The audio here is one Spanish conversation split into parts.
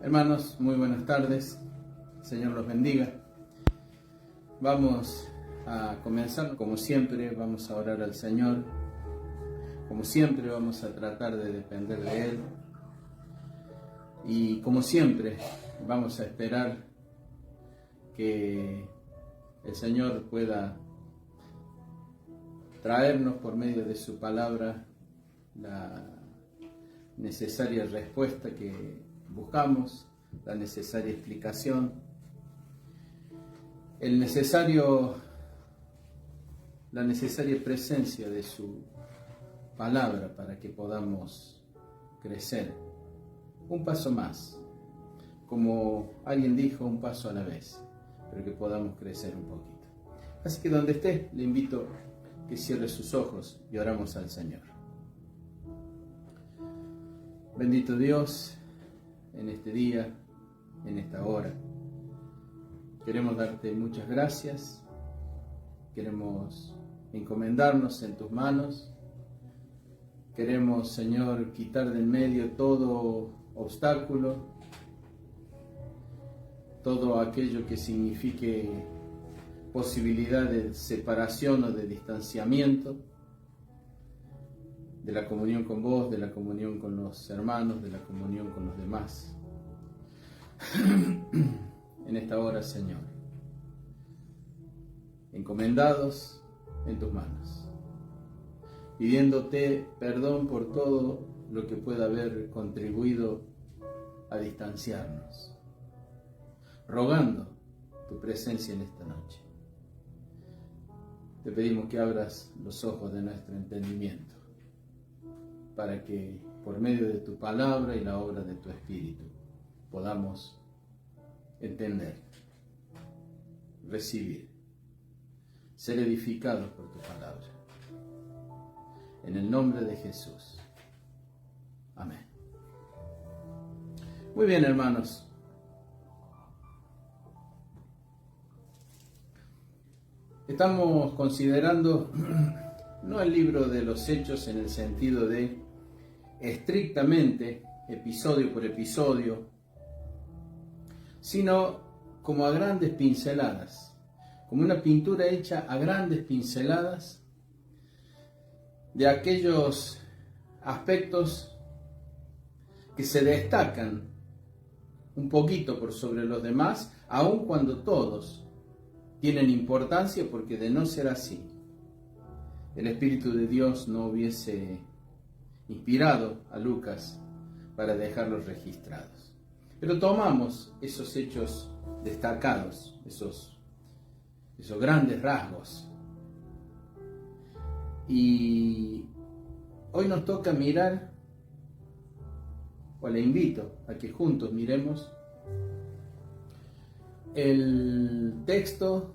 Hermanos, muy buenas tardes. Señor los bendiga. Vamos a comenzar, como siempre, vamos a orar al Señor. Como siempre, vamos a tratar de depender de Él. Y como siempre, vamos a esperar que el Señor pueda traernos por medio de su palabra la necesaria respuesta que buscamos, la necesaria explicación, la necesaria presencia de su palabra para que podamos crecer un paso más, como alguien dijo, un paso a la vez, pero que podamos crecer un poquito. Así que donde esté, le invito a que cierre sus ojos y oramos al Señor. Bendito Dios, en este día, en esta hora, queremos darte muchas gracias, queremos encomendarnos en tus manos, queremos, Señor, quitar del medio todo obstáculo, todo aquello que signifique posibilidad de separación o de distanciamiento de la comunión con vos, de la comunión con los hermanos, de la comunión con los demás. En esta hora, Señor, encomendados en tus manos, pidiéndote perdón por todo lo que pueda haber contribuido a distanciarnos, rogando tu presencia en esta noche. Te pedimos que abras los ojos de nuestro entendimiento, para que por medio de tu palabra y la obra de tu Espíritu podamos entender, recibir, ser edificados por tu palabra. En el nombre de Jesús. Amén. Muy bien, hermanos. Estamos considerando no el libro de los Hechos en el sentido de estrictamente episodio por episodio, sino como a grandes pinceladas, como una pintura hecha a grandes pinceladas de aquellos aspectos que se destacan un poquito por sobre los demás, aun cuando todos tienen importancia, porque de no ser así, el Espíritu de Dios no hubiese inspirado a Lucas para dejarlos registrados. Pero tomamos esos hechos destacados, esos grandes rasgos, y hoy nos toca mirar, o le invito a que juntos miremos el texto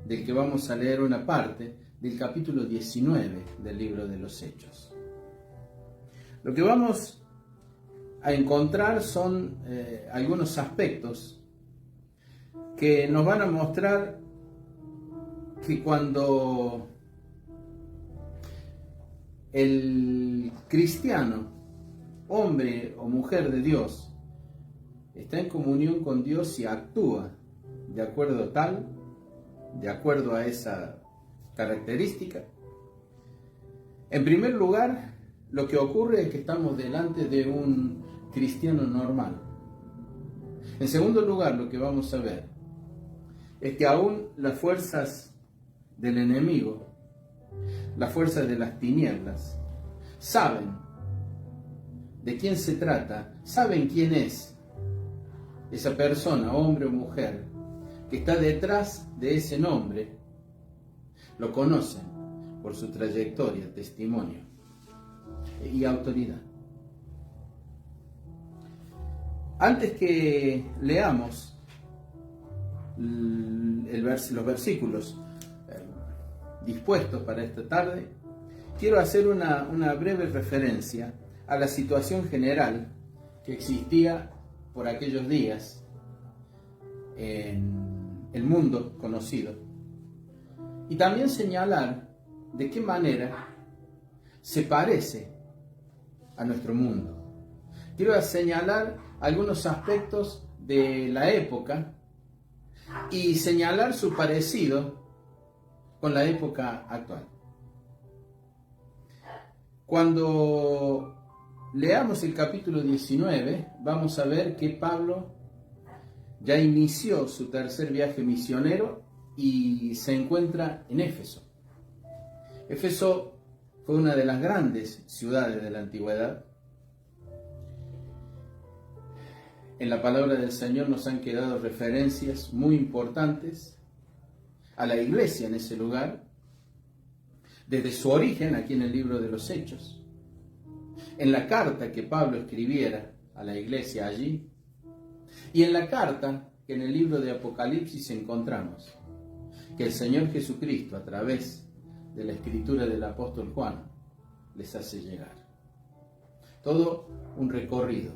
del que vamos a leer una parte del capítulo 19 del libro de los Hechos. Lo que vamos a encontrar son algunos aspectos que nos van a mostrar que cuando el cristiano, hombre o mujer de Dios, está en comunión con Dios y actúa de acuerdo a esa característica, en primer lugar, lo que ocurre es que estamos delante de un cristiano normal. En segundo lugar, lo que vamos a ver es que aún las fuerzas del enemigo, las fuerzas de las tinieblas, saben de quién se trata, saben quién es esa persona, hombre o mujer, que está detrás de ese nombre. Lo conocen por su trayectoria, testimonio y autoridad. Antes que leamos los versículos dispuestos para esta tarde, quiero hacer una breve referencia a la situación general que existía por aquellos días en el mundo conocido, y también señalar de qué manera se parece a nuestro mundo, quiero señalar algunos aspectos de la época y señalar su parecido con la época actual. Cuando leamos el capítulo 19, vamos a ver que Pablo ya inició su tercer viaje misionero y se encuentra en Éfeso. Éfeso fue una de las grandes ciudades de la antigüedad. En la palabra del Señor nos han quedado referencias muy importantes a la iglesia en ese lugar, desde su origen aquí en el libro de los Hechos, en la carta que Pablo escribiera a la iglesia allí, y en la carta que en el libro de Apocalipsis encontramos, que el Señor Jesucristo, a través de la escritura del apóstol Juan, les hace llegar. Todo un recorrido,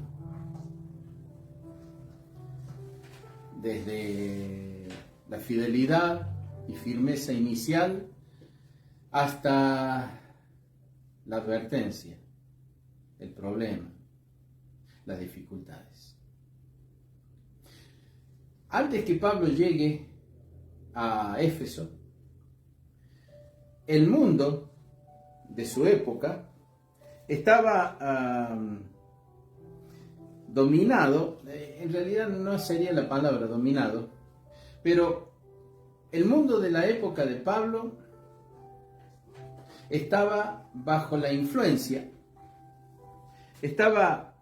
desde la fidelidad y firmeza inicial hasta la advertencia, el problema, las dificultades. Antes que Pablo llegue a Éfeso, el mundo de su época estaba dominado, en realidad no sería la palabra dominado, pero el mundo de la época de Pablo estaba bajo la influencia, estaba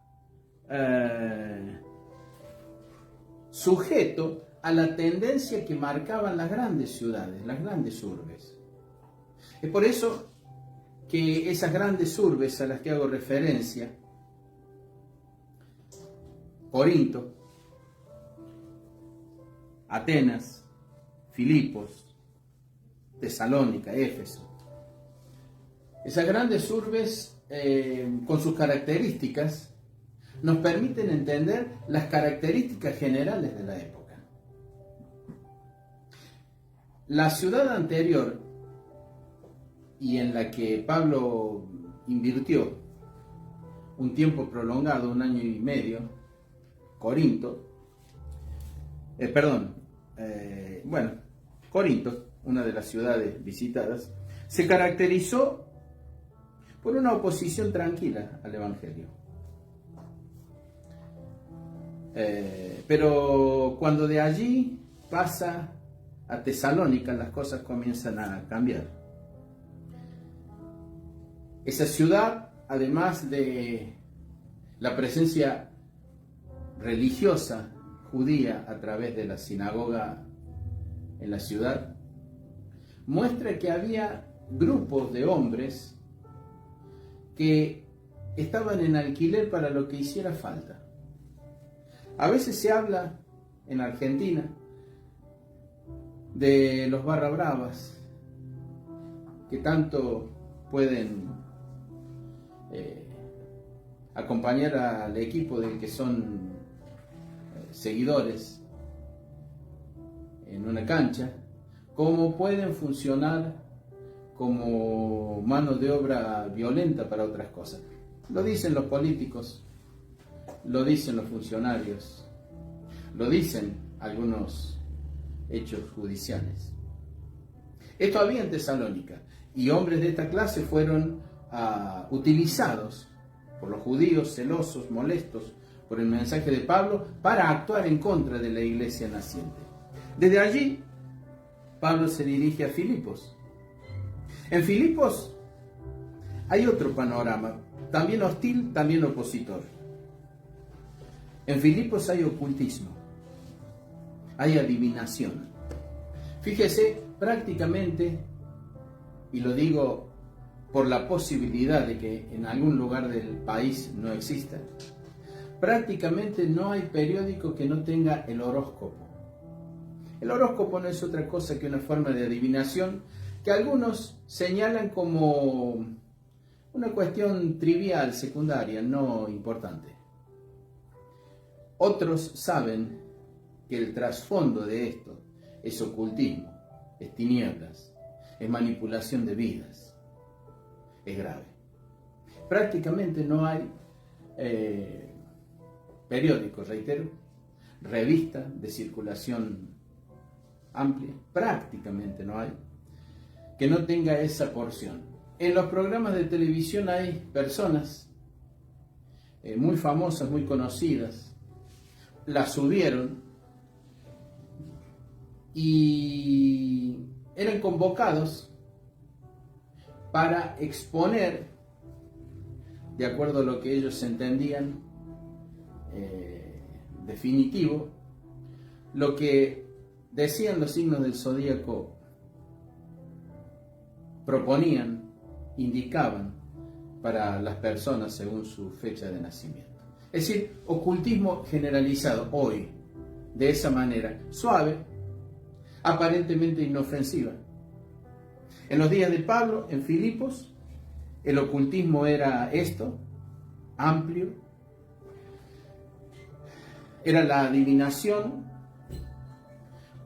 sujeto a la tendencia que marcaban las grandes ciudades, las grandes urbes. Es por eso que esas grandes urbes a las que hago referencia, Corinto, Atenas, Filipos, Tesalónica, Éfeso, esas grandes urbes con sus características nos permiten entender las características generales de la época. La ciudad anterior y en la que Pablo invirtió un tiempo prolongado, 1 año y medio, Corinto, Corinto, una de las ciudades visitadas, se caracterizó por una oposición tranquila al Evangelio. Pero cuando de allí pasa a Tesalónica, las cosas comienzan a cambiar. Esa ciudad, además de la presencia religiosa judía a través de la sinagoga en la ciudad, muestra que había grupos de hombres que estaban en alquiler para lo que hiciera falta. A veces se habla en Argentina de los barra bravas que tanto pueden acompañar al equipo de que son seguidores en una cancha, como pueden funcionar como mano de obra violenta para otras cosas. Lo dicen los políticos, lo dicen los funcionarios, lo dicen algunos hechos judiciales. Esto había en Tesalónica, y hombres de esta clase fueron utilizados por los judíos celosos, molestos por el mensaje de Pablo, para actuar en contra de la iglesia naciente. Desde allí, Pablo se dirige a Filipos. En Filipos hay otro panorama, también hostil, también opositor. En Filipos hay ocultismo, hay adivinación. Fíjese, prácticamente, y lo digo por la posibilidad de que en algún lugar del país no exista, prácticamente no hay periódico que no tenga el horóscopo. El horóscopo no es otra cosa que una forma de adivinación que algunos señalan como una cuestión trivial, secundaria, no importante. Otros saben que el trasfondo de esto es ocultismo, es tinieblas, es manipulación de vidas, es grave. Prácticamente no hay periódico, reitero, revista de circulación amplia, prácticamente no hay, que no tenga esa porción. En los programas de televisión hay personas muy famosas, muy conocidas, las subieron y eran convocados para exponer, de acuerdo a lo que ellos entendían definitivo, lo que decían los signos del zodíaco, proponían, indicaban para las personas según su fecha de nacimiento. Es decir, ocultismo generalizado hoy, de esa manera, suave, aparentemente inofensiva. En los días de Pablo, en Filipos, el ocultismo era esto, amplio, era la adivinación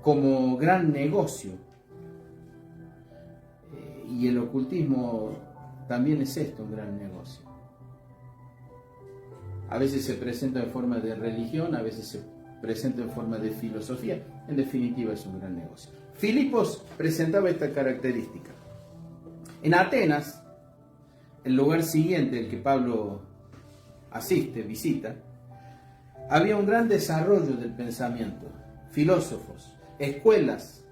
como gran negocio. Y el ocultismo también es esto, un gran negocio. A veces se presenta en forma de religión, a veces se presenta en forma de filosofía. En definitiva es un gran negocio. Filipos presentaba esta característica. En Atenas, el lugar siguiente al que Pablo asiste, visita, había un gran desarrollo del pensamiento, filósofos, escuelas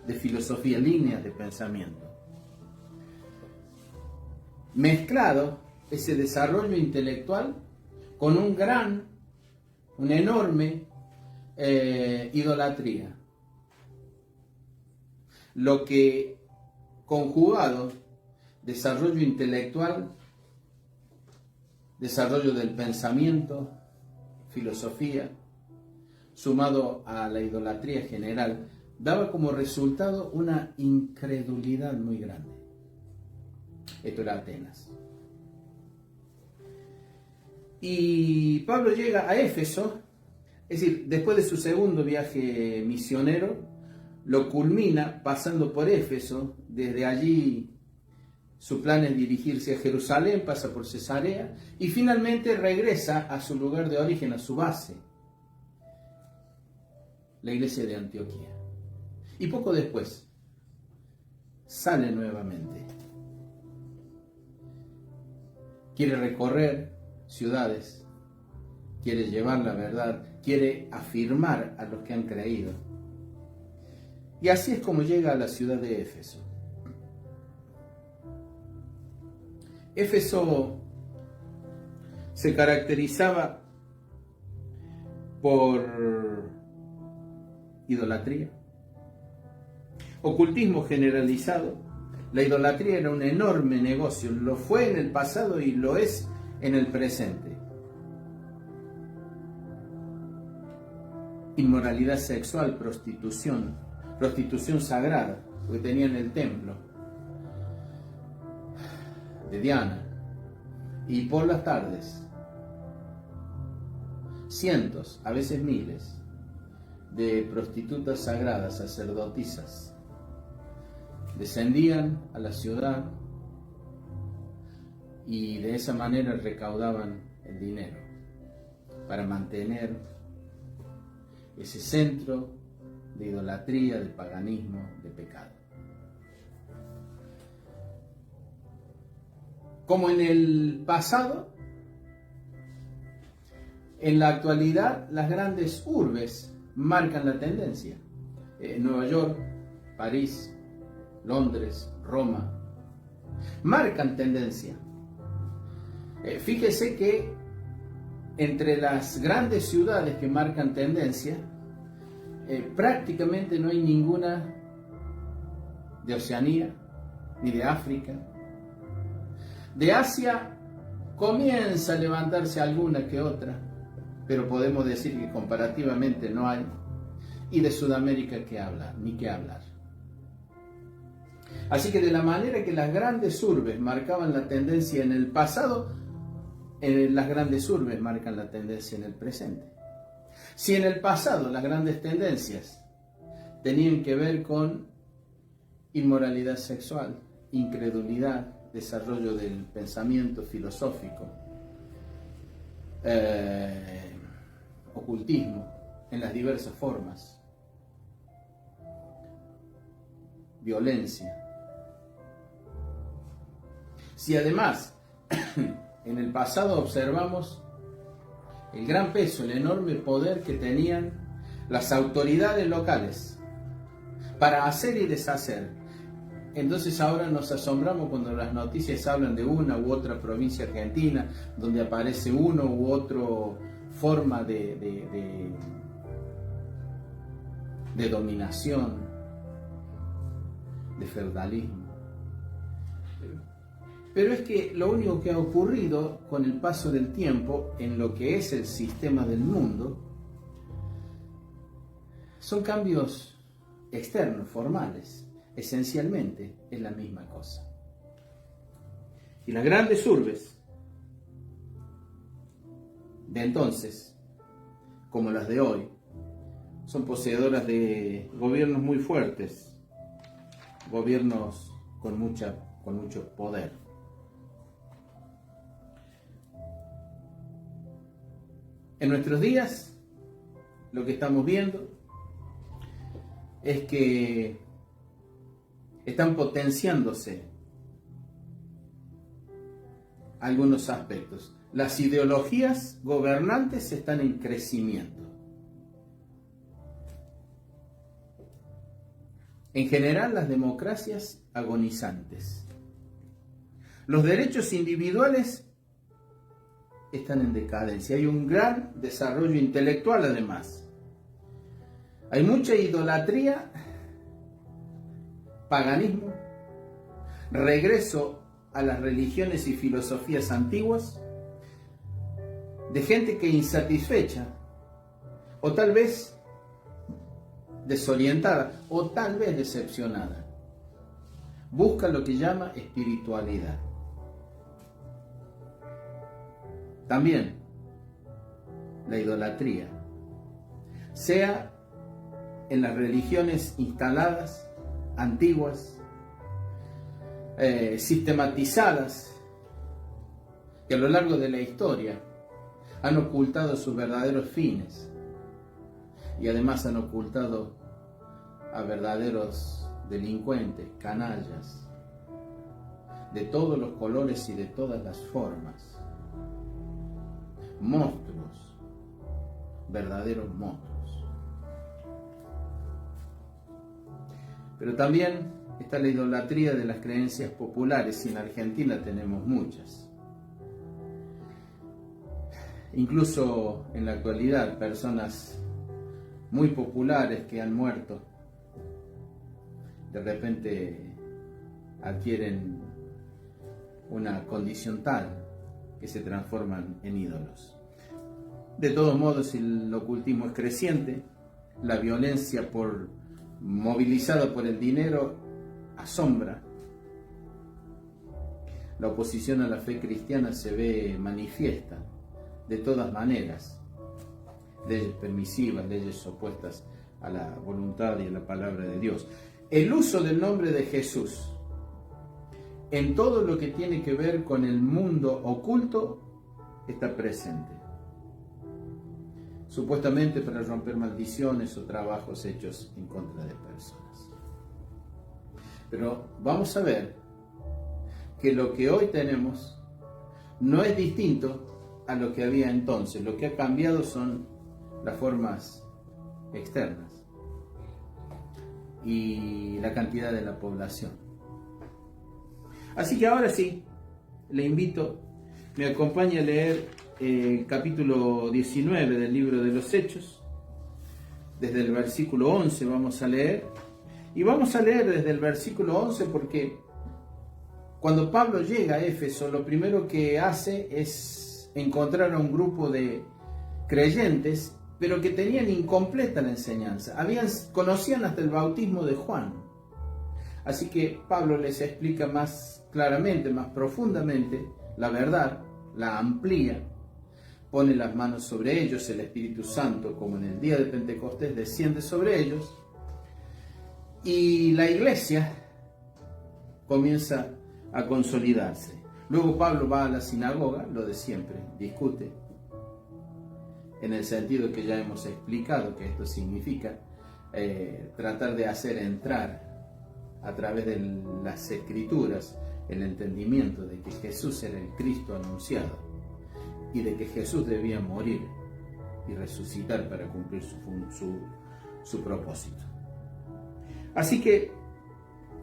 de filosofía, líneas de pensamiento. Mezclado ese desarrollo intelectual con una enorme idolatría. Lo que conjugado, desarrollo intelectual, desarrollo del pensamiento, filosofía, sumado a la idolatría general, daba como resultado una incredulidad muy grande. Esto era Atenas. Y Pablo llega a Éfeso, es decir, después de su segundo viaje misionero, lo culmina pasando por Éfeso. Desde allí su plan es dirigirse a Jerusalén, pasa por Cesarea y finalmente regresa a su lugar de origen, a su base, la iglesia de Antioquía. Y poco después sale nuevamente. Quiere recorrer ciudades, quiere llevar la verdad, quiere afirmar a los que han creído. Y así es como llega a la ciudad de Éfeso. Éfeso se caracterizaba por idolatría, ocultismo generalizado. La idolatría era un enorme negocio, lo fue en el pasado y lo es en el presente. Inmoralidad sexual, prostitución sagrada, porque tenían el templo de Diana, y por las tardes cientos, a veces miles, de prostitutas sagradas, sacerdotisas, descendían a la ciudad y de esa manera recaudaban el dinero para mantener ese centro de idolatría, de paganismo, de pecado. Como en el pasado, en la actualidad las grandes urbes marcan la tendencia. Nueva York, París, Londres, Roma, marcan tendencia. Fíjese que entre las grandes ciudades que marcan tendencia, prácticamente no hay ninguna de Oceanía, ni de África. De Asia comienza a levantarse alguna que otra, pero podemos decir que comparativamente no hay. Y de Sudamérica qué hablar, ni qué hablar. Así que de la manera que las grandes urbes marcaban la tendencia en el pasado, las grandes urbes marcan la tendencia en el presente. Si en el pasado las grandes tendencias tenían que ver con inmoralidad sexual, incredulidad, desarrollo del pensamiento filosófico, ocultismo en las diversas formas, violencia. Si además en el pasado observamos el gran peso, el enorme poder que tenían las autoridades locales para hacer y deshacer, entonces ahora nos asombramos cuando las noticias hablan de una u otra provincia argentina, donde aparece uno u otro forma de dominación, de feudalismo. Pero es que lo único que ha ocurrido con el paso del tiempo en lo que es el sistema del mundo son cambios externos, formales. Esencialmente es la misma cosa. Y las grandes urbes de entonces, como las de hoy, son poseedoras de gobiernos muy fuertes, gobiernos con mucho poder. En nuestros días, lo que estamos viendo es que están potenciándose algunos aspectos. Las ideologías gobernantes están en crecimiento. En general, las democracias agonizantes. Los derechos individuales están en decadencia. Hay un gran desarrollo intelectual además. Hay mucha idolatría, paganismo, regreso a las religiones y filosofías antiguas, de gente que insatisfecha, o tal vez desorientada, o tal vez decepcionada, busca lo que llama espiritualidad. También la idolatría, sea en las religiones instaladas, antiguas, sistematizadas, que a lo largo de la historia han ocultado sus verdaderos fines y además han ocultado a verdaderos delincuentes, canallas, de todos los colores y de todas las formas, monstruos, verdaderos monstruos. Pero también está la idolatría de las creencias populares, y en Argentina tenemos muchas. Incluso en la actualidad, personas muy populares que han muerto, de repente adquieren una condición tal que se transforman en ídolos. De todos modos, el ocultismo es creciente, la violencia movilizada por el dinero asombra. La oposición a la fe cristiana se ve manifiesta de todas maneras. Leyes permisivas, leyes opuestas a la voluntad y a la palabra de Dios. El uso del nombre de Jesús en todo lo que tiene que ver con el mundo oculto está presente. Supuestamente para romper maldiciones o trabajos hechos en contra de personas. Pero vamos a ver que lo que hoy tenemos no es distinto a lo que había entonces. Lo que ha cambiado son las formas externas y la cantidad de la población. Así que ahora sí, le invito, me acompañe a leer el capítulo 19 del libro de los Hechos. Desde el versículo 11 vamos a leer, y vamos a leer desde el versículo 11 porque cuando Pablo llega a Éfeso, lo primero que hace es encontrar a un grupo de creyentes, pero que tenían incompleta la enseñanza. Conocían hasta el bautismo de Juan. Así que Pablo les explica más claramente, más profundamente la verdad, la amplía, pone las manos sobre ellos, el Espíritu Santo, como en el día de Pentecostés, desciende sobre ellos, y la iglesia comienza a consolidarse. Luego Pablo va a la sinagoga, lo de siempre, discute, en el sentido que ya hemos explicado que esto significa tratar de hacer entrar a través de las Escrituras el entendimiento de que Jesús era el Cristo anunciado y de que Jesús debía morir y resucitar para cumplir su propósito. Así que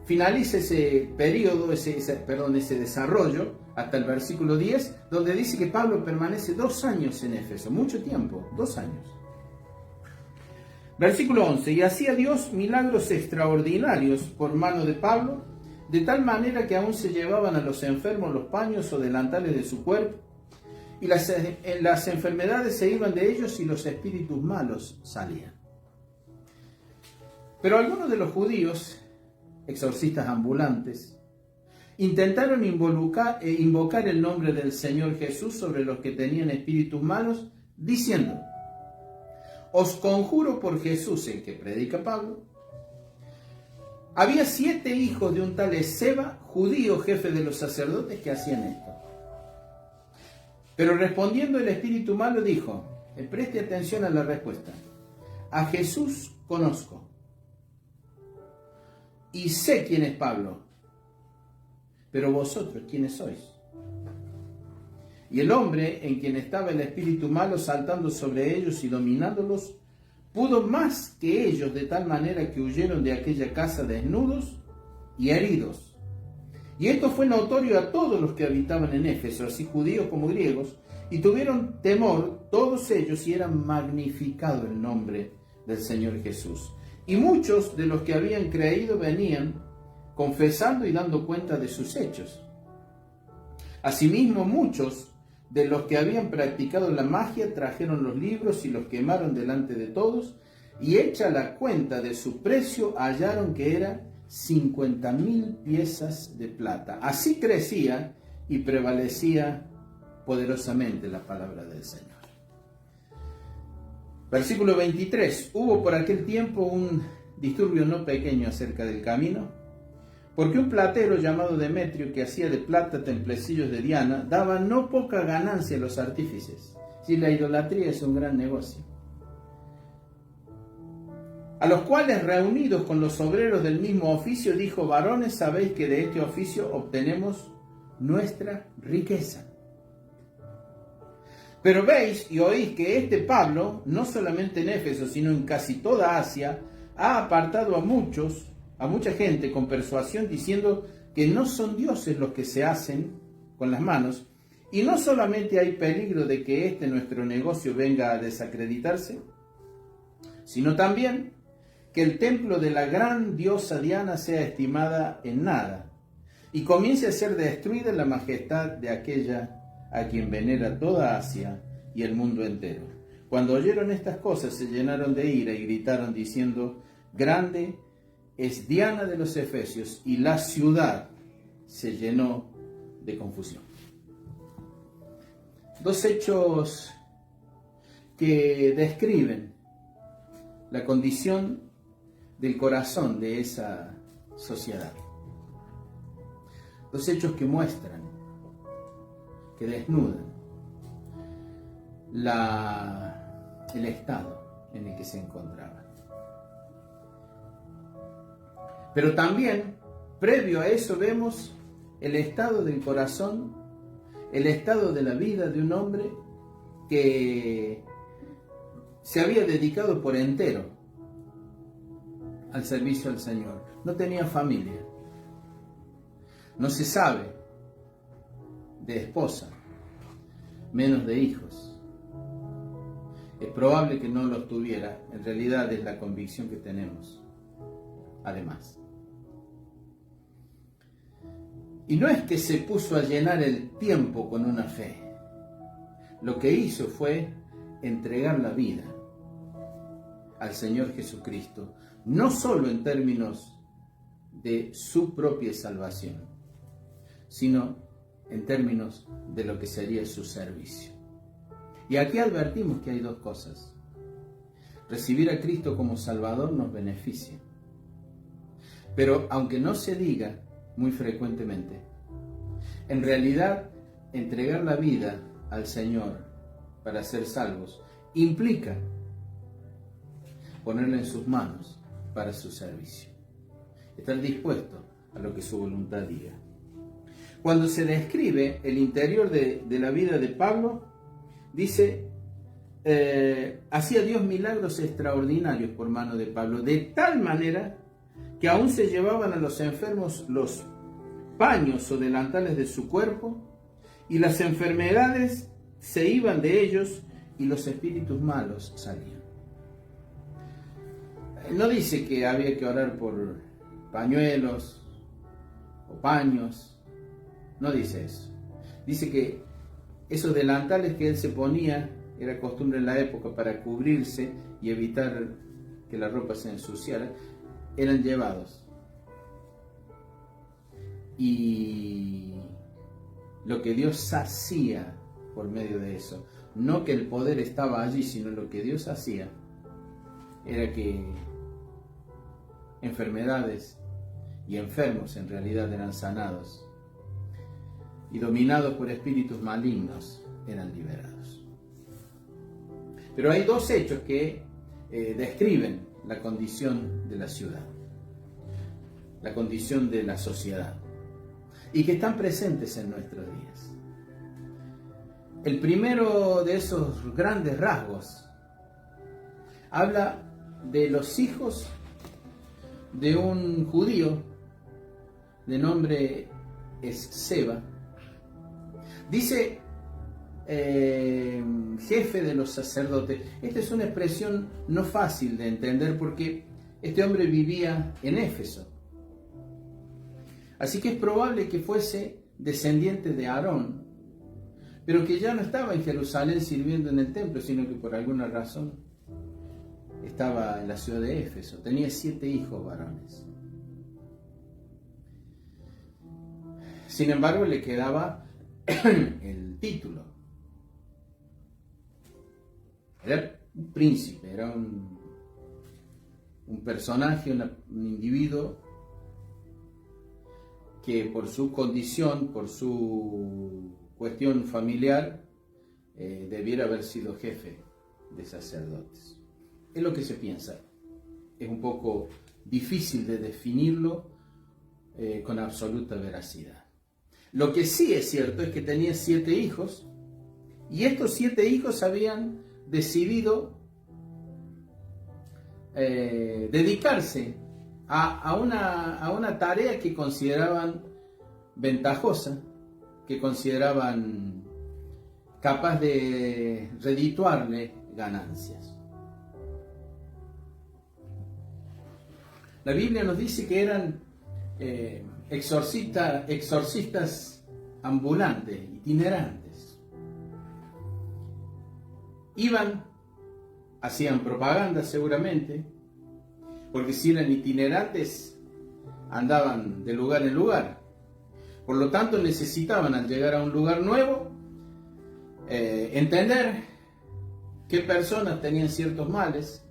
finaliza ese periodo, ese desarrollo hasta el versículo 10, donde dice que Pablo permanece 2 años en Éfeso, mucho tiempo, 2 años. Versículo 11, y hacía Dios milagros extraordinarios por mano de Pablo, de tal manera que aún se llevaban a los enfermos los paños o delantales de su cuerpo, y las enfermedades se iban de ellos y los espíritus malos salían. Pero algunos de los judíos, exorcistas ambulantes, intentaron invocar el nombre del Señor Jesús sobre los que tenían espíritus malos, diciendo: os conjuro por Jesús, el que predica Pablo. Había 7 hijos de un tal Esceva, judío, jefe de los sacerdotes, que hacían esto. Pero respondiendo el espíritu malo dijo, preste atención a la respuesta: a Jesús conozco y sé quién es Pablo, pero vosotros, ¿quiénes sois? Y el hombre en quien estaba el espíritu malo saltando sobre ellos y dominándolos, pudo más que ellos, de tal manera que huyeron de aquella casa desnudos y heridos. Y esto fue notorio a todos los que habitaban en Éfeso, así judíos como griegos, y tuvieron temor todos ellos y era magnificado el nombre del Señor Jesús. Y muchos de los que habían creído venían confesando y dando cuenta de sus hechos. Asimismo, muchos de los que habían practicado la magia trajeron los libros y los quemaron delante de todos, y hecha la cuenta de su precio, hallaron que era 50.000 piezas de plata. Así crecía y prevalecía poderosamente la palabra del Señor. Versículo 23. Hubo por aquel tiempo un disturbio no pequeño acerca del camino, porque un platero llamado Demetrio, que hacía de plata templecillos de Diana, daba no poca ganancia a los artífices. Si la idolatría es un gran negocio. A los cuales, reunidos con los obreros del mismo oficio, dijo: varones, sabéis que de este oficio obtenemos nuestra riqueza. Pero veis y oís que este Pablo, no solamente en Éfeso, sino en casi toda Asia, ha apartado a mucha gente con persuasión, diciendo que no son dioses los que se hacen con las manos, y no solamente hay peligro de que nuestro negocio venga a desacreditarse, sino también que el templo de la gran diosa Diana sea estimada en nada, y comience a ser destruida la majestad de aquella a quien venera toda Asia y el mundo entero. Cuando oyeron estas cosas se llenaron de ira y gritaron diciendo: grande es Diana de los Efesios, y la ciudad se llenó de confusión. 2 hechos que describen la condición del corazón de esa sociedad. 2 hechos que muestran, que desnudan el estado en el que se encontraban. Pero también, previo a eso, vemos el estado del corazón, el estado de la vida de un hombre que se había dedicado por entero al servicio al Señor. No tenía familia. No se sabe de esposa, menos de hijos. Es probable que no los tuviera. En realidad es la convicción que tenemos. Además. Y no es que se puso a llenar el tiempo con una fe. Lo que hizo fue entregar la vida al Señor Jesucristo, no solo en términos de su propia salvación, sino en términos de lo que sería su servicio. Y aquí advertimos que hay 2 cosas. Recibir a Cristo como Salvador nos beneficia. Pero aunque no se diga muy frecuentemente, en realidad entregar la vida al Señor para ser salvos implica ponerla en sus manos para su servicio. Estar dispuesto a lo que su voluntad diga. Cuando se describe el interior de la vida de Pablo, dice, hacía Dios milagros extraordinarios por mano de Pablo, de tal manera que aún se llevaban a los enfermos los paños o delantales de su cuerpo, y las enfermedades se iban de ellos y los espíritus malos salían. No dice que había que orar por pañuelos o paños, no dice eso. Dice que esos delantales que él se ponía, era costumbre en la época para cubrirse y evitar que la ropa se ensuciara, eran llevados. Y lo que Dios hacía por medio de eso, no que el poder estaba allí, sino lo que Dios hacía, era que enfermedades y enfermos en realidad eran sanados y dominados por espíritus malignos eran liberados. Pero hay dos hechos que describen la condición de la ciudad, la condición de la sociedad, y que están presentes en nuestros días. El primero de esos grandes rasgos habla de los hijos de un judío de nombre Esceva. Dice jefe de los sacerdotes. Esta es una expresión no fácil de entender porque este hombre vivía en Éfeso. Así que es probable que fuese descendiente de Aarón, pero que ya no estaba en Jerusalén sirviendo en el templo, sino que por alguna razón estaba en la ciudad de Éfeso. Tenía 7 hijos varones. Sin embargo, le quedaba el título. Era un príncipe, era un personaje, un individuo que por su condición, por su cuestión familiar, debiera haber sido jefe de sacerdotes. Es lo que se piensa. Es un poco difícil de definirlo con absoluta veracidad. Lo que sí es cierto es que tenía 7 hijos, y estos 7 hijos habían decidido dedicarse a una tarea que consideraban ventajosa, que consideraban capaz de redituarle ganancias. La Biblia nos dice que eran exorcistas ambulantes, itinerantes. Iban, hacían propaganda seguramente, porque si eran itinerantes andaban de lugar en lugar. Por lo tanto necesitaban, al llegar a un lugar nuevo, entender qué personas tenían ciertos males,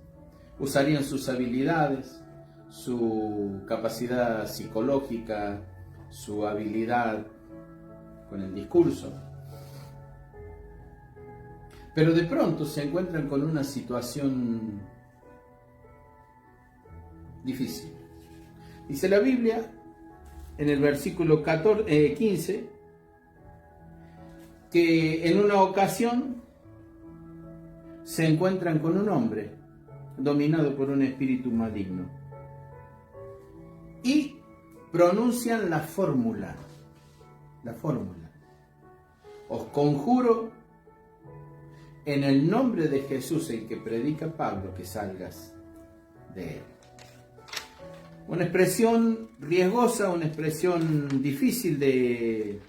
usarían sus habilidades, su capacidad psicológica, su habilidad con el discurso. Pero de pronto se encuentran con una situación difícil. Dice la Biblia en el versículo 15 que en una ocasión se encuentran con un hombre dominado por un espíritu maligno y pronuncian la fórmula. Os conjuro en el nombre de Jesús, el que predica Pablo, que salgas de él. Una expresión riesgosa, una expresión difícil de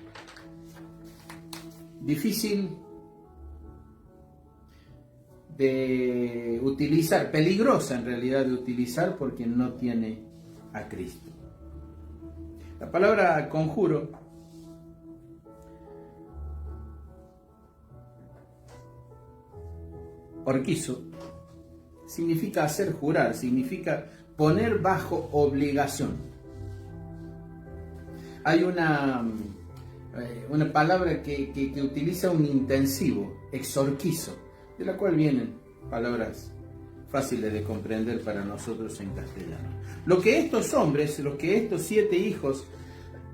utilizar, peligrosa en realidad de utilizar porque no tiene a Cristo. La palabra conjuro orquizo significa hacer jurar, significa poner bajo obligación. Hay una palabra que utiliza un intensivo, exorquizo, de la cual vienen palabras fáciles de comprender para nosotros en castellano. Lo que estos hombres, lo que estos 7 hijos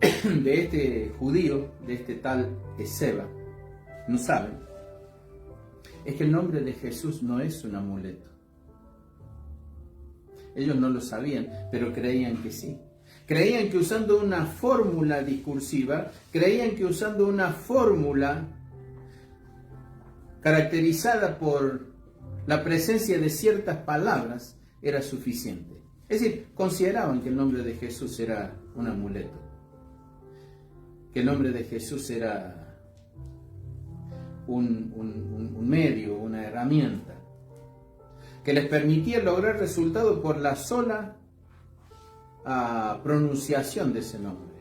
de este judío, de este tal Esceva, no saben, es que el nombre de Jesús no es un amuleto. Ellos no lo sabían, pero creían que sí. Creían que usando una fórmula discursiva, creían que usando una fórmula caracterizada por la presencia de ciertas palabras era suficiente. Es decir, consideraban que el nombre de Jesús era un amuleto, que el nombre de Jesús era un medio, una herramienta, que les permitía lograr resultados por la sola pronunciación de ese nombre.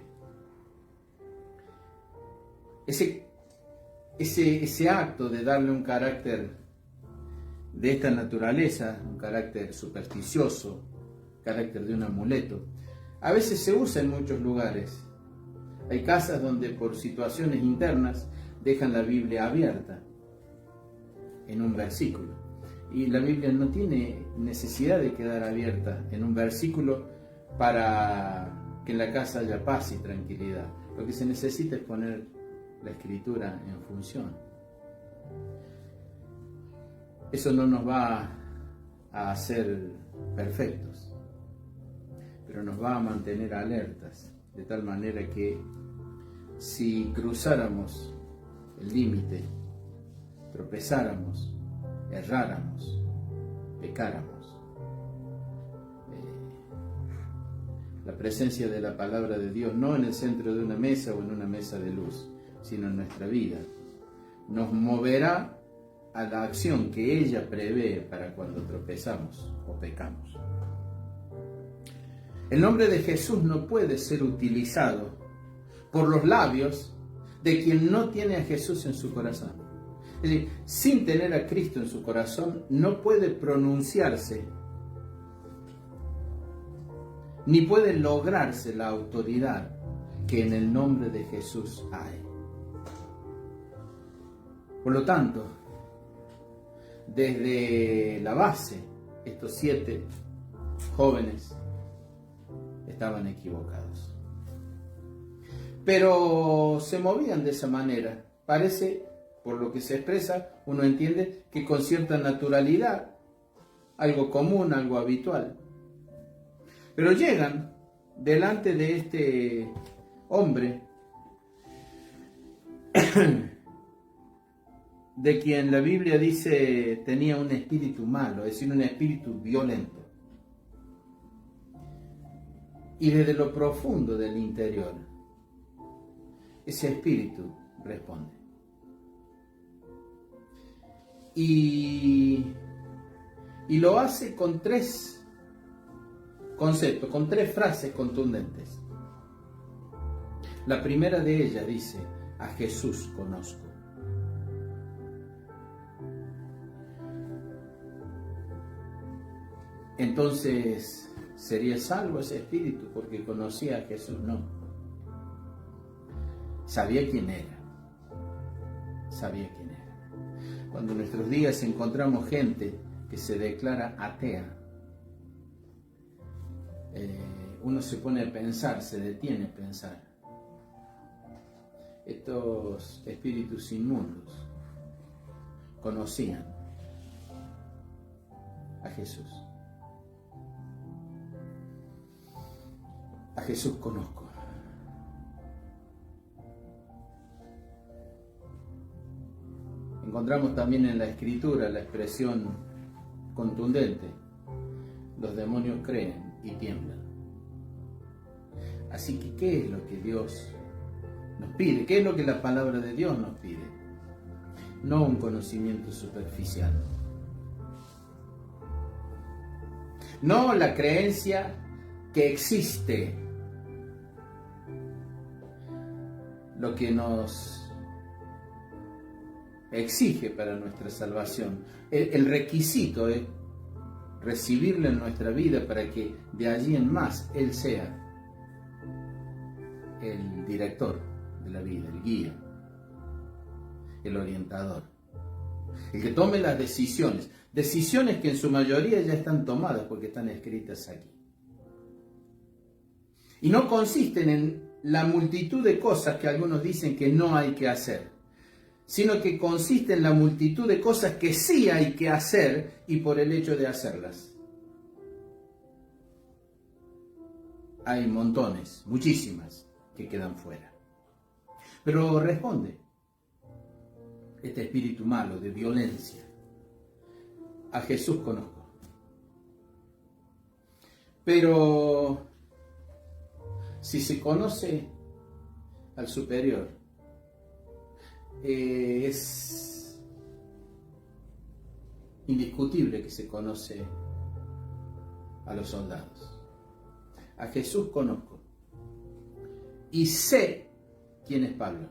Ese acto de darle un carácter de esta naturaleza, un carácter supersticioso, carácter de un amuleto, a veces se usa en muchos lugares. Hay casas donde por situaciones internas dejan la Biblia abierta en un versículo. Y la Biblia no tiene necesidad de quedar abierta en un versículo para que en la casa haya paz y tranquilidad. Lo que se necesita es poner la Escritura en función. Eso no nos va a hacer perfectos, pero nos va a mantener alertas, de tal manera que si cruzáramos el límite, tropezáramos, erráramos, pecáramos, la presencia de la palabra de Dios, no en el centro de una mesa o en una mesa de luz, sino en nuestra vida, nos moverá a la acción que ella prevé para cuando tropezamos o pecamos. El nombre de Jesús no puede ser utilizado por los labios de quien no tiene a Jesús en su corazón. Es decir, sin tener a Cristo en su corazón, no puede pronunciarse, ni puede lograrse la autoridad que en el nombre de Jesús hay. Por lo tanto, desde la base, estos 7 jóvenes estaban equivocados. Pero se movían de esa manera. Parece, por lo que se expresa, uno entiende que con cierta naturalidad, algo común, algo habitual. Pero llegan delante de este hombre de quien la Biblia dice tenía un espíritu malo, es decir, un espíritu violento. Y desde lo profundo del interior, ese espíritu responde. Y lo hace con 3 conceptos, con 3 frases contundentes. La primera de ellas dice: a Jesús conozco. Entonces, ¿sería salvo ese espíritu porque conocía a Jesús? No. Sabía quién era. Sabía quién era. Cuando en nuestros días encontramos gente que se declara atea, uno se pone a pensar, se detiene a pensar. Estos espíritus inmundos conocían a Jesús. A Jesús conozco. Encontramos también en la Escritura la expresión contundente: los demonios creen y tiemblan. Así que, ¿qué es lo que Dios nos pide? ¿Qué es lo que la palabra de Dios nos pide? No un conocimiento superficial. No la creencia que existe. Lo que nos exige para nuestra salvación. El requisito es recibirlo en nuestra vida para que de allí en más Él sea el director de la vida, el guía, el orientador, el que tome las decisiones. Decisiones que en su mayoría ya están tomadas porque están escritas aquí. Y no consisten en la multitud de cosas que algunos dicen que no hay que hacer, sino que consiste en la multitud de cosas que sí hay que hacer y por el hecho de hacerlas. Hay montones, muchísimas, que quedan fuera. Pero responde este espíritu malo de violencia: a Jesús conozco. Pero si se conoce al superior, es indiscutible que se conoce a los soldados. A Jesús conozco y sé quién es Pablo.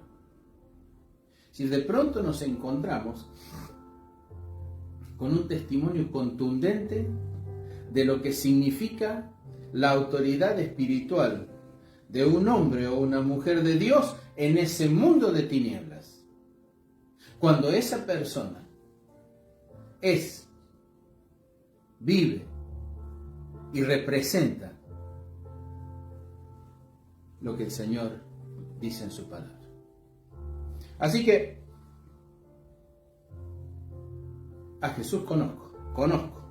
Si de pronto nos encontramos con un testimonio contundente de lo que significa la autoridad espiritual de un hombre o una mujer de Dios en ese mundo de tinieblas, cuando esa persona vive y representa lo que el Señor dice en su palabra. Así que a Jesús conozco.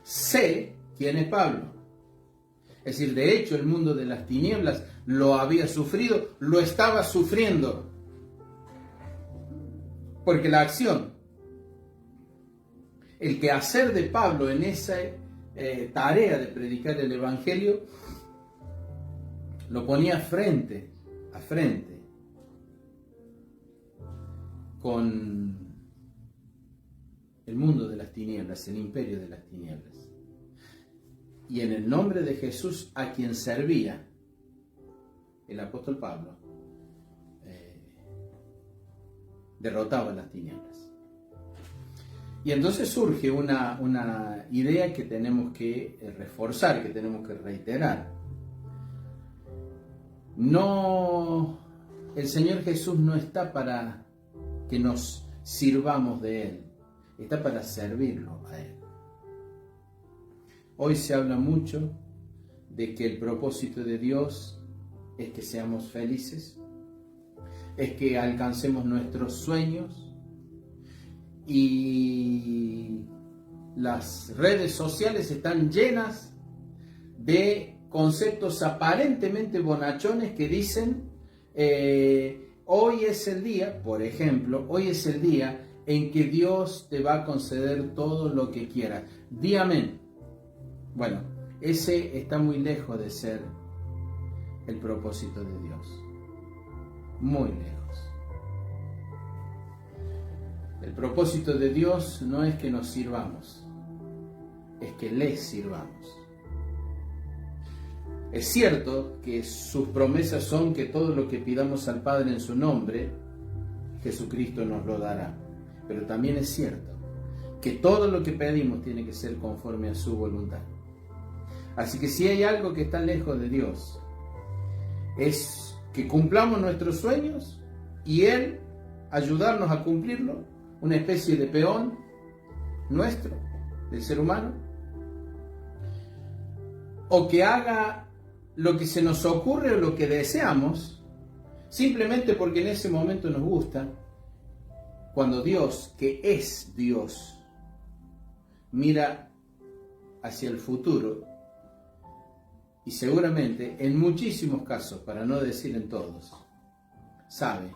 Sé quién es Pablo. Es decir, de hecho, el mundo de las tinieblas lo había sufrido, lo estaba sufriendo. Porque la acción, el quehacer de Pablo en esa tarea de predicar el Evangelio, lo ponía frente a frente con el mundo de las tinieblas, el imperio de las tinieblas. Y en el nombre de Jesús, a quien servía el apóstol Pablo, derrotaba las tinieblas. Y entonces surge una idea que tenemos que reforzar, que tenemos que reiterar. El Señor Jesús no está para que nos sirvamos de Él, está para servirlo a Él. Hoy se habla mucho de que el propósito de Dios es que seamos felices, es que alcancemos nuestros sueños, y las redes sociales están llenas de conceptos aparentemente bonachones que dicen hoy es el día, por ejemplo, hoy es el día en que Dios te va a conceder todo lo que quieras. Di amén. Bueno, ese está muy lejos de ser el propósito de Dios. Muy lejos. El propósito de Dios no es que nos sirvamos, es que le sirvamos. Es cierto que sus promesas son que todo lo que pidamos al Padre en su nombre, Jesucristo nos lo dará. Pero también es cierto que todo lo que pedimos tiene que ser conforme a su voluntad. Así que si hay algo que está lejos de Dios, es que cumplamos nuestros sueños y Él ayudarnos a cumplirlo, una especie de peón nuestro, del ser humano, o que haga lo que se nos ocurre o lo que deseamos, simplemente porque en ese momento nos gusta, cuando Dios, que es Dios, mira hacia el futuro y seguramente en muchísimos casos, para no decir en todos, sabe,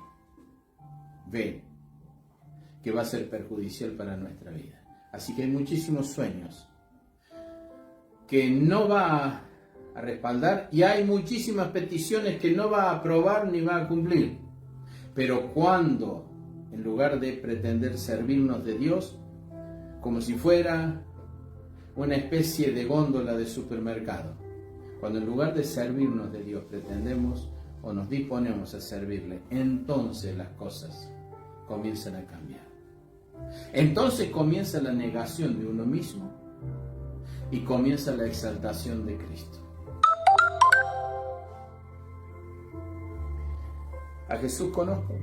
ve que va a ser perjudicial para nuestra vida. Así que hay muchísimos sueños que no va a respaldar y hay muchísimas peticiones que no va a aprobar ni va a cumplir. Pero cuando, en lugar de pretender servirnos de Dios, como si fuera una especie de góndola de supermercado, cuando en lugar de servirnos de Dios pretendemos o nos disponemos a servirle, entonces las cosas comienzan a cambiar. Entonces comienza la negación de uno mismo y comienza la exaltación de Cristo. A Jesús conozco,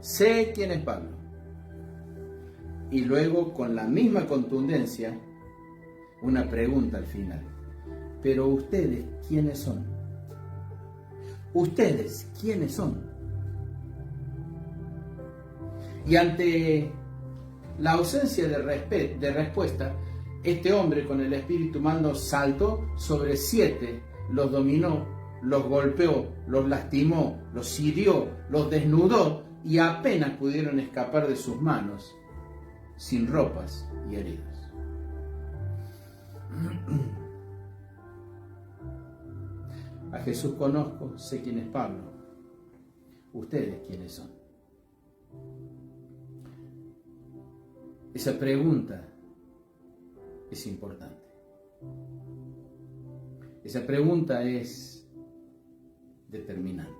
sé quién es Pablo, Y luego, con la misma contundencia, una pregunta al final. Pero ustedes, ¿quiénes son? ¿Ustedes quiénes son? Y ante la ausencia de respuesta, este hombre con el espíritu malo saltó sobre 7, los dominó, los golpeó, los lastimó, los hirió, los desnudó y apenas pudieron escapar de sus manos, sin ropas y heridos. A Jesús conozco, sé quién es Pablo. ¿Ustedes quiénes son? Esa pregunta es importante. Esa pregunta es determinante.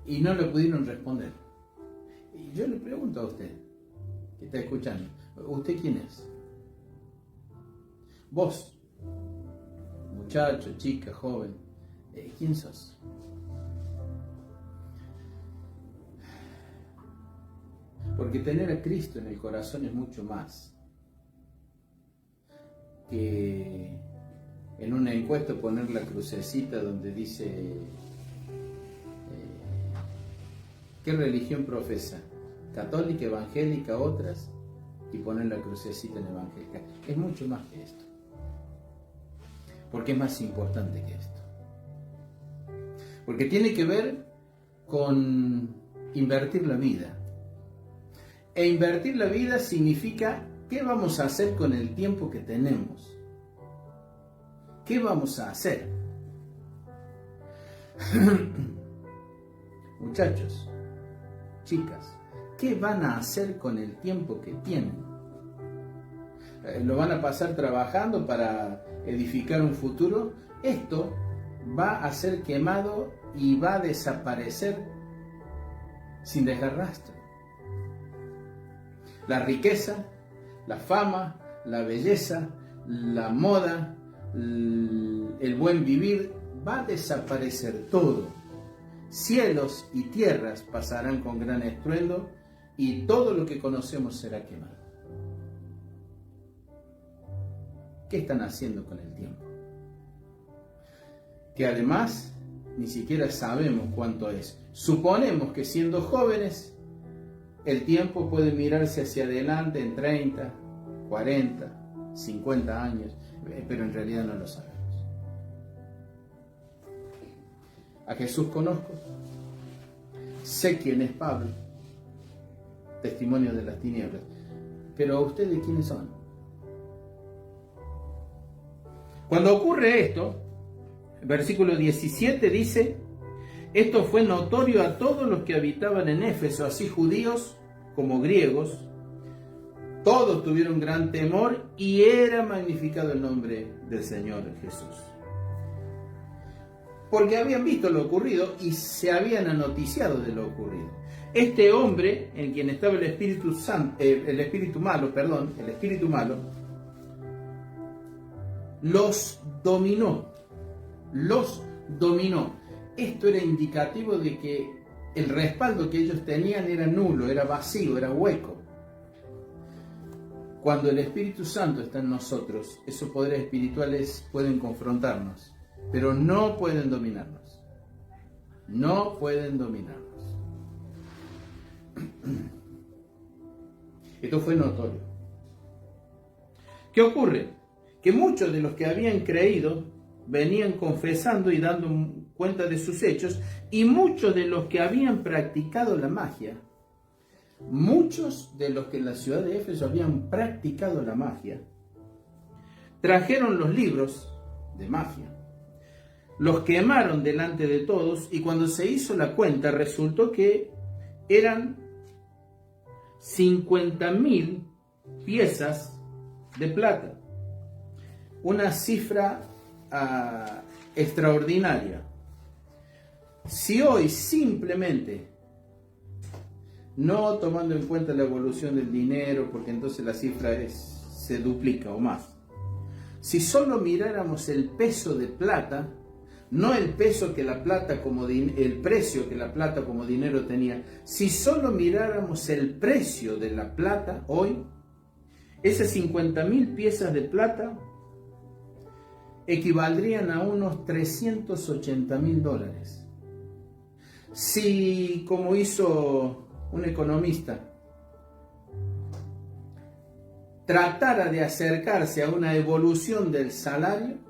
Y no le pudieron responder. Y yo le pregunto a usted, que está escuchando, ¿usted quién es? Vos, muchacho, chica, joven, ¿quién sos? Porque tener a Cristo en el corazón es mucho más que en una encuesta poner la crucecita donde dice ¿qué religión profesa? Católica, evangélica, otras, y poner la crucecita en evangélica. Es mucho más que esto. Porque es más importante que esto. Porque tiene que ver con invertir la vida. E invertir la vida significa ¿qué vamos a hacer con el tiempo que tenemos? ¿Qué vamos a hacer? Muchachos, chicas, ¿qué van a hacer con el tiempo que tienen? ¿Lo van a pasar trabajando para edificar un futuro? Esto va a ser quemado y va a desaparecer sin dejar rastro. La riqueza, la fama, la belleza, la moda, el buen vivir, va a desaparecer todo. Cielos y tierras pasarán con gran estruendo y todo lo que conocemos será quemado. ¿Qué están haciendo con el tiempo? Que además ni siquiera sabemos cuánto es. Suponemos que siendo jóvenes el tiempo puede mirarse hacia adelante en 30, 40, 50 años, pero en realidad no lo sabemos. A Jesús conozco, sé quién es Pablo, testimonio de las tinieblas, pero ¿a ustedes quiénes son? Cuando ocurre esto, el versículo 17 dice: esto fue notorio a todos los que habitaban en Éfeso, así judíos como griegos. Todos tuvieron gran temor y era magnificado el nombre del Señor Jesús. Porque habían visto lo ocurrido y se habían anoticiado de lo ocurrido. Este hombre, en quien estaba el espíritu malo, los dominó. Esto era indicativo de que el respaldo que ellos tenían era nulo, era vacío, era hueco. Cuando el Espíritu Santo está en nosotros, esos poderes espirituales pueden confrontarnos, pero no pueden dominarnos. No pueden dominarnos. Esto fue notorio. ¿Qué ocurre? Que muchos de los que habían creído venían confesando y dando cuenta de sus hechos, y muchos de los que habían practicado la magia, muchos de los que en la ciudad de Éfeso habían practicado la magia, trajeron los libros de magia, los quemaron delante de todos, y cuando se hizo la cuenta resultó que eran 50.000 piezas de plata, una cifra extraordinaria. Si hoy simplemente, no tomando en cuenta la evolución del dinero, porque entonces la cifra se duplica o más, si solo miráramos el peso de plata, no el peso que la plata el precio que la plata como dinero tenía. Si solo miráramos el precio de la plata hoy, esas 50.000 piezas de plata equivaldrían a unos $380.000. Si, como hizo un economista, tratara de acercarse a una evolución del salario,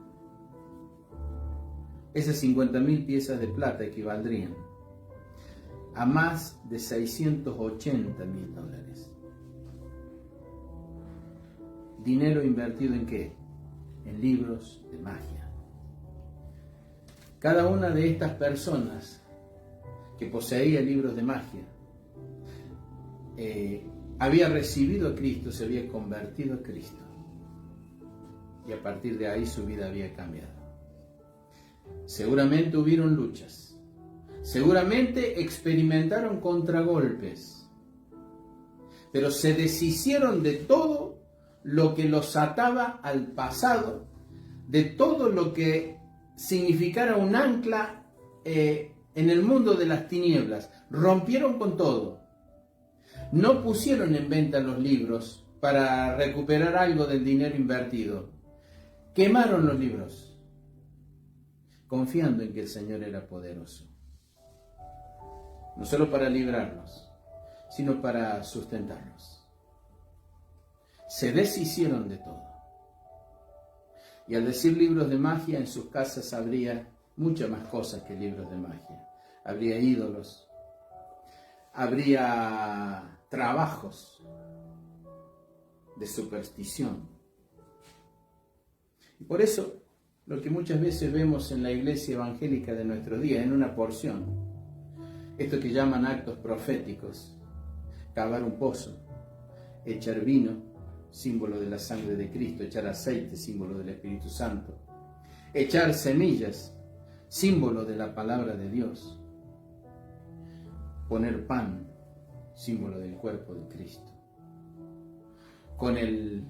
esas 50.000 piezas de plata equivaldrían a más de $680.000. ¿Dinero invertido en qué? En libros de magia. Cada una de estas personas que poseía libros de magia había recibido a Cristo, se había convertido a Cristo, y a partir de ahí su vida había cambiado. Seguramente hubieron luchas, seguramente experimentaron contragolpes, pero se deshicieron de todo lo que los ataba al pasado, de todo lo que significara un ancla en el mundo de las tinieblas. Rompieron con todo. No pusieron en venta los libros para recuperar algo del dinero invertido. Quemaron los libros, confiando en que el Señor era poderoso, no solo para librarnos, sino para sustentarnos. Se deshicieron de todo. Y al decir libros de magia, en sus casas habría muchas más cosas que libros de magia. Habría ídolos, habría trabajos de superstición. Y por eso, lo que muchas veces vemos en la iglesia evangélica de nuestros días, en una porción, esto que llaman actos proféticos: cavar un pozo, echar vino, símbolo de la sangre de Cristo; echar aceite, símbolo del Espíritu Santo; echar semillas, símbolo de la palabra de Dios; poner pan, símbolo del cuerpo de Cristo, con el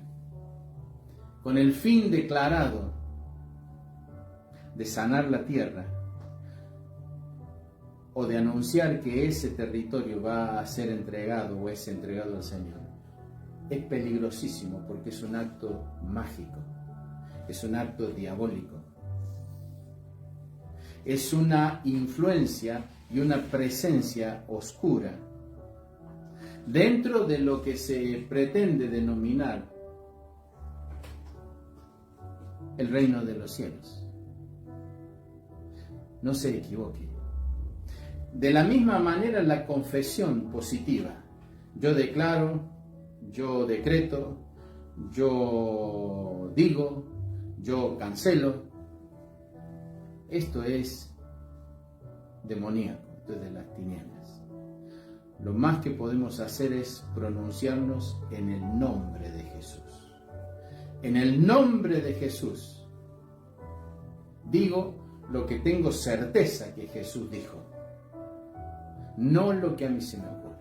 fin declarado de sanar la tierra o de anunciar que ese territorio va a ser entregado o es entregado al Señor. Es peligrosísimo porque es un acto mágico, es un acto diabólico, es una influencia y una presencia oscura dentro de lo que se pretende denominar el reino de los cielos. No se equivoque. De la misma manera, la confesión positiva: yo declaro, yo decreto, yo digo, yo cancelo, esto es demoníaco, esto es de las tinieblas. Lo más que podemos hacer es pronunciarnos en el nombre de Jesús. En el nombre de Jesús digo lo que tengo certeza que Jesús dijo, no lo que a mí se me ocurre.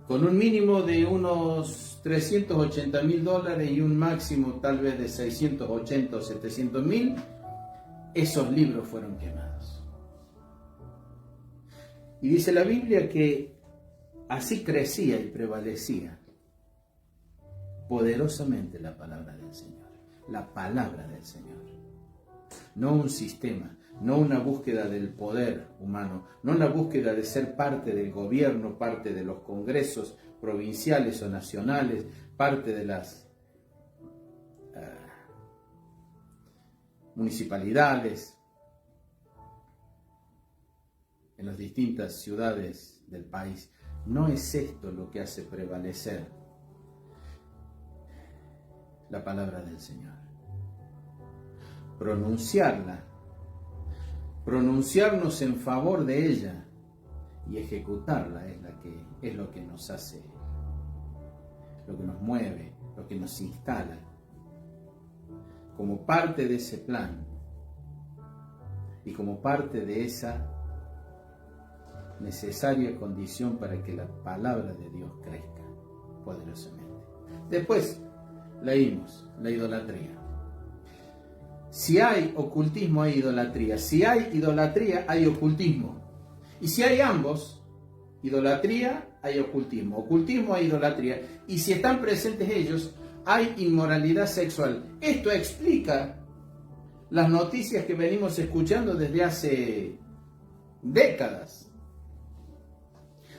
Con un mínimo de unos $380.000 y un máximo tal vez de 680 o 700.000, esos libros fueron quemados. Y dice la Biblia que así crecía y prevalecía poderosamente la palabra del Señor. La palabra del Señor. No un sistema, no una búsqueda del poder humano, no una búsqueda de ser parte del gobierno, parte de los congresos provinciales o nacionales, parte de las municipalidades, en las distintas ciudades del país. No es esto lo que hace prevalecer la palabra del Señor. Pronunciarla, pronunciarnos en favor de ella y ejecutarla es lo que nos hace, lo que nos mueve, lo que nos instala como parte de ese plan y como parte de esa necesaria condición para que la palabra de Dios crezca poderosamente. Después leímos la idolatría. Si hay ocultismo, hay idolatría. Si hay idolatría, hay ocultismo. Y si hay ambos, idolatría, hay ocultismo. Ocultismo, hay idolatría. Y si están presentes ellos, hay inmoralidad sexual. Esto explica las noticias que venimos escuchando desde hace décadas.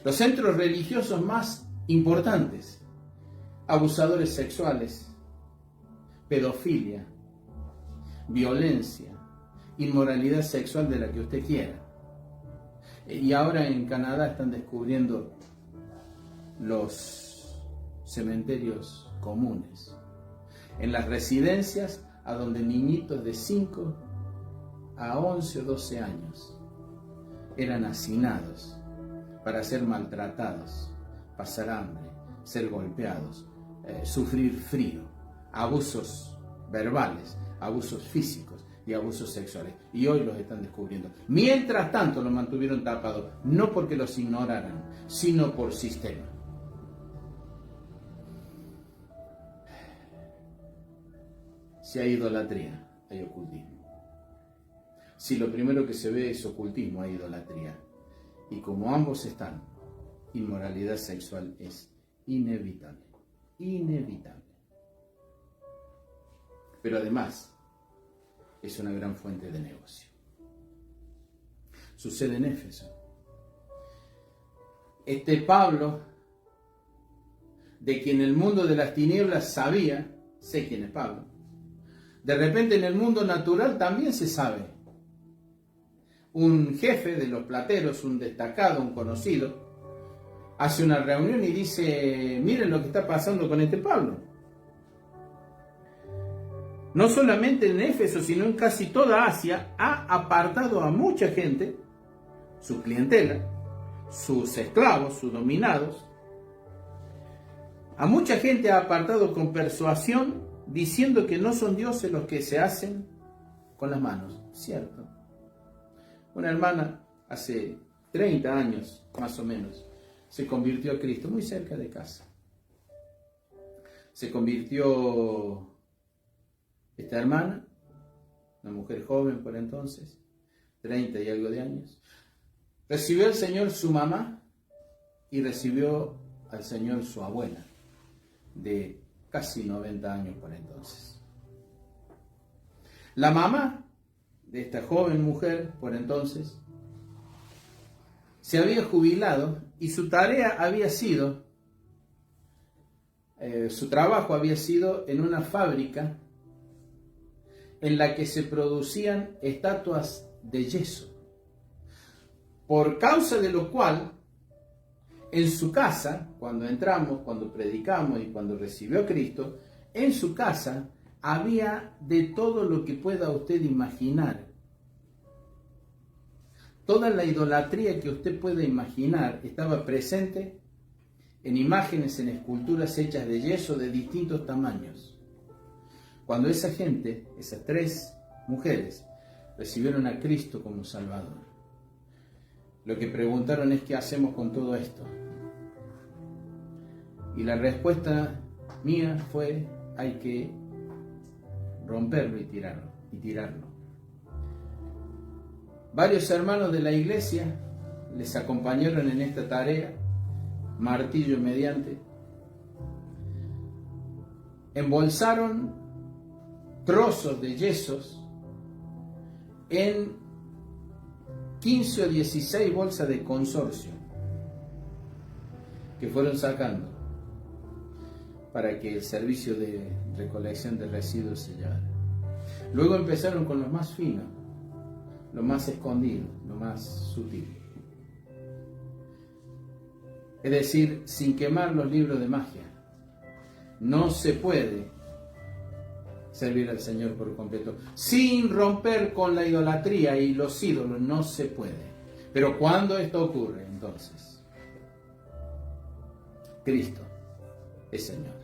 Los centros religiosos más importantes: abusadores sexuales, pedofilia, violencia, inmoralidad sexual de la que usted quiera. Y ahora en Canadá están descubriendo los cementerios comunes, en las residencias a donde niñitos de 5 a 11 o 12 años eran hacinados para ser maltratados, pasar hambre, ser golpeados, sufrir frío, abusos verbales, abusos físicos y abusos sexuales. Y hoy los están descubriendo. Mientras tanto los mantuvieron tapados, no porque los ignoraran, sino por sistema. Si hay idolatría, hay ocultismo. Si lo primero que se ve es ocultismo, hay idolatría. Y como ambos están, inmoralidad sexual es inevitable. Inevitable. Pero además, es una gran fuente de negocio. Sucede en Éfeso. Este Pablo, de quien el mundo de las tinieblas sabía, sé quién es Pablo, de repente en el mundo natural también se sabe. Un jefe de los plateros, un destacado, un conocido, hace una reunión y dice: miren lo que está pasando con este Pablo. No solamente en Éfeso, sino en casi toda Asia, ha apartado a mucha gente, su clientela, sus esclavos, sus dominados. A mucha gente ha apartado con persuasión, diciendo que no son dioses los que se hacen con las manos. Cierto. Una hermana hace 30 años, más o menos, se convirtió a Cristo muy cerca de casa. Se convirtió esta hermana, una mujer joven por entonces, 30 y algo de años. Recibió al Señor su mamá y recibió al Señor su abuela, de casi 90 años por entonces. La mamá de esta joven mujer por entonces se había jubilado y su tarea había sido, su trabajo había sido en una fábrica en la que se producían estatuas de yeso, por causa de lo cual en su casa, cuando entramos, cuando predicamos y cuando recibió a Cristo, en su casa había de todo lo que pueda usted imaginar. Toda la idolatría que usted pueda imaginar estaba presente en imágenes, en esculturas hechas de yeso de distintos tamaños. Cuando esa gente, esas 3 mujeres, recibieron a Cristo como Salvador, lo que preguntaron es: ¿qué hacemos con todo esto? Y la respuesta mía fue: hay que romperlo y tirarlo. Varios hermanos de la iglesia les acompañaron en esta tarea, martillo mediante. Embolsaron trozos de yesos en 15 o 16 bolsas de consorcio que fueron sacando para que el servicio de recolección de residuos se llevara. Luego empezaron con los más finos, lo más escondido, lo más sutil. Es decir, sin quemar los libros de magia. No se puede servir al Señor por completo. Sin romper con la idolatría y los ídolos, no se puede. Pero cuando esto ocurre, entonces, Cristo es Señor.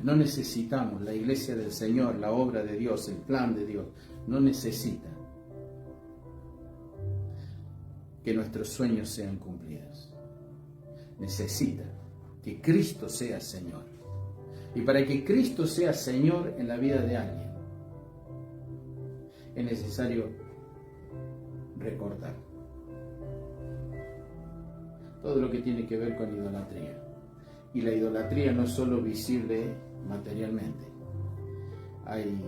No necesitamos la iglesia del Señor, la obra de Dios, el plan de Dios. No necesita que nuestros sueños sean cumplidos. Necesita que Cristo sea Señor. Y para que Cristo sea Señor en la vida de alguien, es necesario recortar todo lo que tiene que ver con idolatría. Y la idolatría no es solo visible materialmente. Hay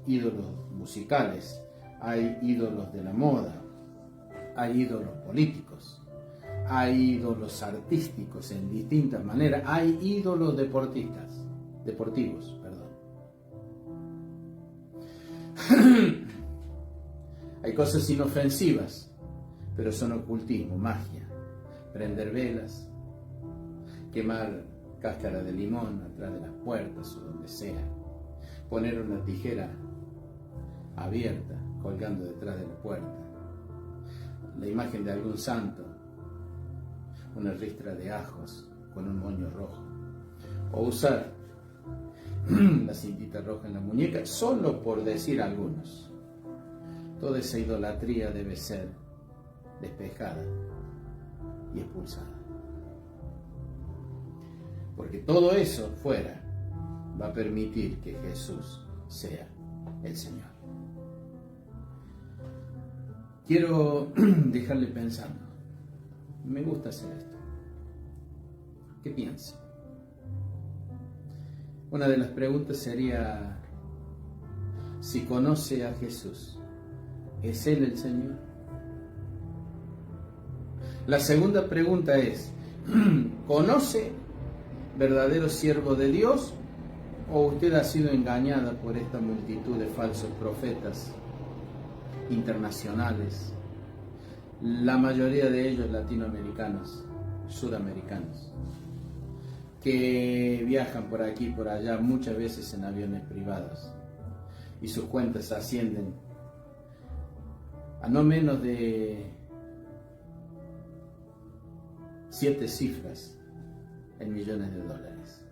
ídolos musicales, hay ídolos de la moda, hay ídolos políticos, hay ídolos artísticos en distintas maneras, hay ídolos deportivos, perdón. Hay cosas inofensivas, pero son ocultismo, magia, prender velas, quemar cáscara de limón atrás de las puertas o donde sea, poner una tijera abierta colgando detrás de la puerta, la imagen de algún santo, una ristra de ajos con un moño rojo, o usar la cintita roja en la muñeca, solo por decir algunos. Toda esa idolatría debe ser despejada y expulsada. Porque todo eso fuera va a permitir que Jesús sea el Señor. Quiero dejarle pensando. Me gusta hacer esto. ¿Qué piensa? Una de las preguntas sería, si conoce a Jesús, ¿es Él el Señor? La segunda pregunta es, ¿conoce verdadero siervo de Dios o usted ha sido engañada por esta multitud de falsos profetas internacionales, la mayoría de ellos latinoamericanos, sudamericanos, que viajan por aquí y por allá muchas veces en aviones privados y sus cuentas ascienden a no menos de 7 cifras en millones de dólares?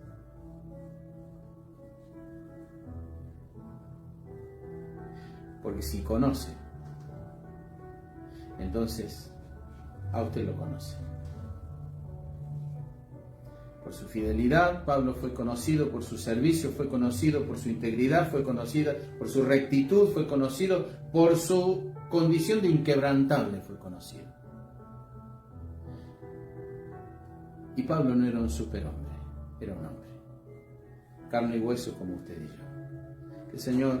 Porque si conoce, entonces a usted lo conoce. Por su fidelidad, Pablo fue conocido, por su servicio fue conocido, por su integridad fue conocida, por su rectitud fue conocido, por su condición de inquebrantable fue conocido. Y Pablo no era un superhombre, era un hombre, carne y hueso como usted y yo. Que el Señor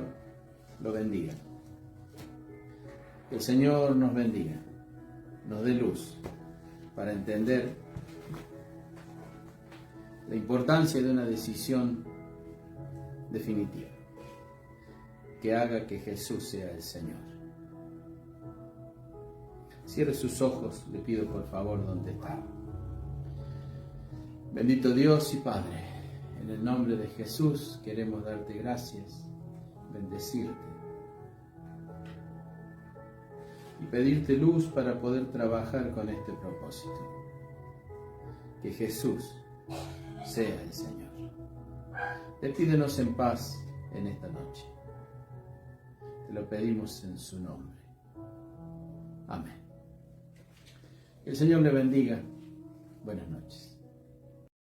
lo bendiga. Que el Señor nos bendiga, nos dé luz para entender la importancia de una decisión definitiva que haga que Jesús sea el Señor. Cierre sus ojos, le pido por favor donde está. Bendito Dios y Padre, en el nombre de Jesús queremos darte gracias, bendecirte y pedirte luz para poder trabajar con este propósito. Que Jesús sea el Señor. Despídenos en paz en esta noche. Te lo pedimos en su nombre. Amén. Que el Señor le bendiga. Buenas noches.